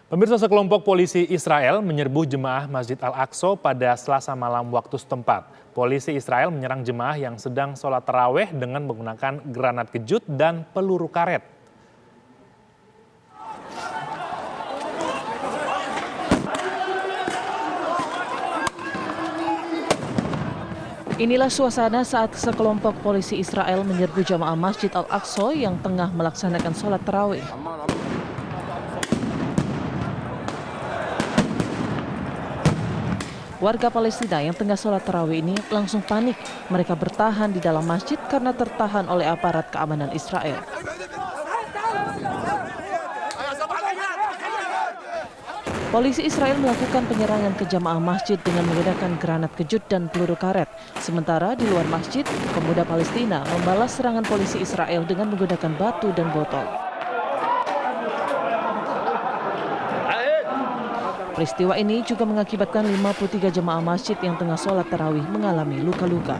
Pemirsa, sekelompok polisi Israel menyerbu jemaah Masjid Al-Aqsa pada Selasa malam waktu setempat. Polisi Israel menyerang jemaah yang sedang sholat tarawih dengan menggunakan granat kejut dan peluru karet. Inilah suasana saat sekelompok polisi Israel menyerbu jamaah Masjid Al-Aqsa yang tengah melaksanakan sholat tarawih. Warga Palestina yang tengah sholat tarawih ini langsung panik. Mereka bertahan di dalam masjid karena tertahan oleh aparat keamanan Israel. Polisi Israel melakukan penyerangan ke jamaah masjid dengan menggunakan granat kejut dan peluru karet. Sementara di luar masjid, pemuda Palestina membalas serangan polisi Israel dengan menggunakan batu dan botol. Peristiwa ini juga mengakibatkan 53 jemaah masjid yang tengah sholat tarawih mengalami luka-luka.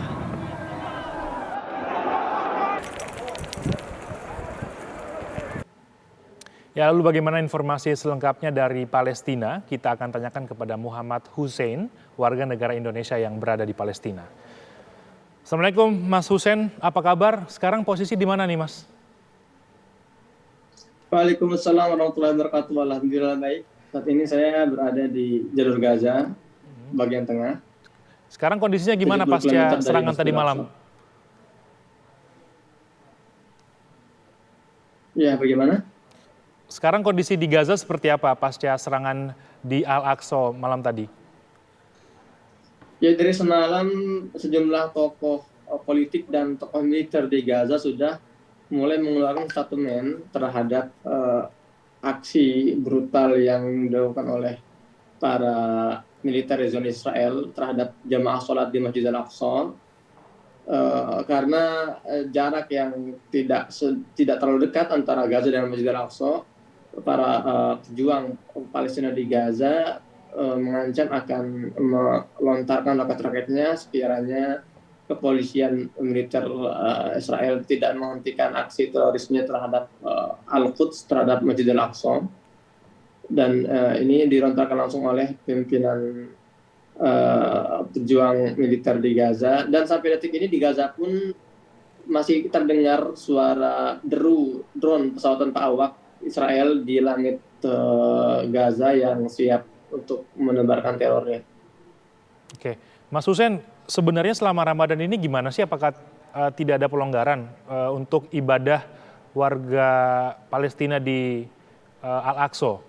Ya, lalu bagaimana informasi selengkapnya dari Palestina? Kita akan tanyakan kepada Muhammad Hussein, warga negara Indonesia yang berada di Palestina. Assalamualaikum Mas Hussein, apa kabar? Sekarang posisi di mana nih Mas? Waalaikumsalam warahmatullahi wabarakatuh. Alhamdulillah baik. Saat ini saya berada di jalur Gaza, bagian tengah. Sekarang kondisinya gimana pasca serangan tadi malam? Ya, bagaimana? Sekarang kondisi di Gaza seperti apa pasca serangan di Al-Aqsa malam tadi? Ya, dari semalam sejumlah tokoh politik dan tokoh militer di Gaza sudah mulai mengeluarkan statement terhadap aksi brutal yang dilakukan oleh para militer Zionis Israel terhadap jamaah sholat di Masjid Al-Aqsa, karena jarak yang tidak terlalu dekat antara Gaza dan Masjid Al-Aqsa, para pejuang Palestina di Gaza mengancam akan melontarkan roket-roketnya sekiranya kepolisian militer Israel tidak menghentikan aksi terorisme terhadap Al-Quds, terhadap Masjid Al-Aqsa. Dan ini dirontarkan langsung oleh pimpinan pejuang militer di Gaza. Dan sampai detik ini di Gaza pun masih terdengar suara deru drone pesawat tanpa awak Israel di langit Gaza yang siap untuk menebarkan terornya. Oke, Mas Hussein, sebenarnya selama Ramadan ini gimana sih? Apakah tidak ada pelonggaran untuk ibadah warga Palestina di Al-Aqsa?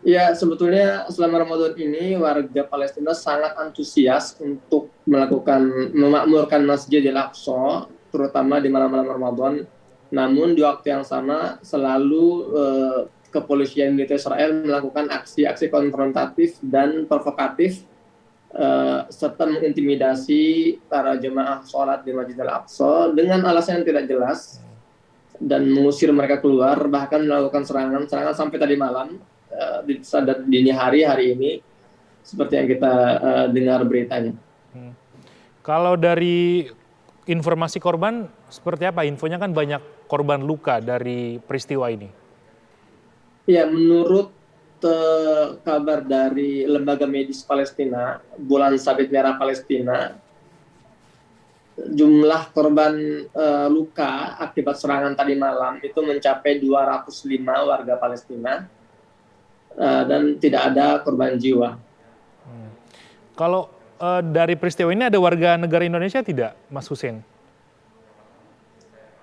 Ya, sebetulnya selama Ramadan ini warga Palestina sangat antusias untuk memakmurkan Masjid Al-Aqsa, terutama di malam-malam Ramadan. Namun di waktu yang sama selalu kepolisian militer Israel melakukan aksi-aksi konfrontatif dan provokatif serta mengintimidasi para jemaah sholat di Masjid Al-Aqsa dengan alasan yang tidak jelas dan mengusir mereka keluar, bahkan melakukan serangan sampai tadi malam di dini hari ini seperti yang kita dengar beritanya. Kalau dari informasi korban seperti apa? Infonya kan banyak korban luka dari peristiwa ini. Ya, menurut kabar dari Lembaga Medis Palestina, Bulan Sabit Merah Palestina, jumlah korban luka akibat serangan tadi malam itu mencapai 205 warga Palestina dan tidak ada korban jiwa. Kalau dari peristiwa ini ada warga negara Indonesia tidak, Mas Hussein?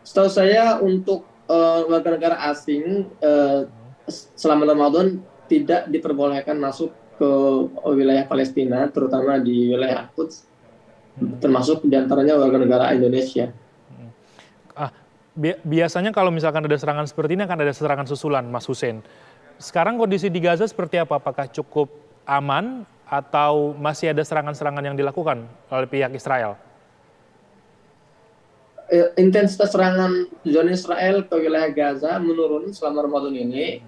Setahu saya untuk warga negara asing selama Ramadan tidak diperbolehkan masuk ke wilayah Palestina, terutama di wilayah Al-Quds, termasuk diantaranya warga negara Indonesia. Biasanya kalau misalkan ada serangan seperti ini akan ada serangan susulan, Mas Hussein. Sekarang kondisi di Gaza seperti apa? Apakah cukup aman atau masih ada serangan-serangan yang dilakukan oleh pihak Israel? Intensitas serangan Zionis Israel ke wilayah Gaza menurun selama Ramadan ini,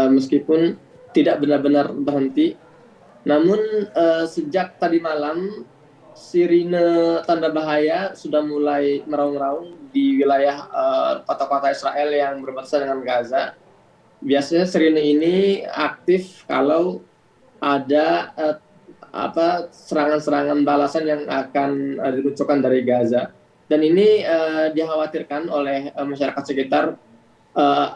meskipun tidak benar-benar berhenti. Namun sejak tadi malam sirine tanda bahaya sudah mulai meraung-raung di wilayah kota-kota Israel yang berbatasan dengan Gaza. biasanya sirine ini aktif kalau ada serangan-serangan balasan yang akan diluncurkan dari Gaza. Dan ini dikhawatirkan oleh masyarakat sekitar,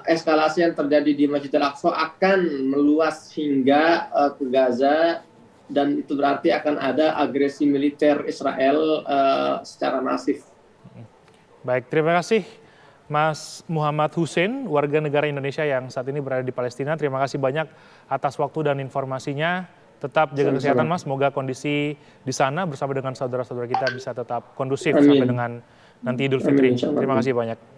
eskalasi yang terjadi di Masjid Al-Aqsa akan meluas hingga ke Gaza, dan itu berarti akan ada agresi militer Israel secara masif. Baik, terima kasih Mas Muhammad Hussein, warga negara Indonesia yang saat ini berada di Palestina. Terima kasih banyak atas waktu dan informasinya. Tetap jaga kesehatan Mas, semoga kondisi di sana bersama dengan saudara-saudara kita bisa tetap kondusif sampai dengan nanti Idul Fitri. Terima kasih banyak.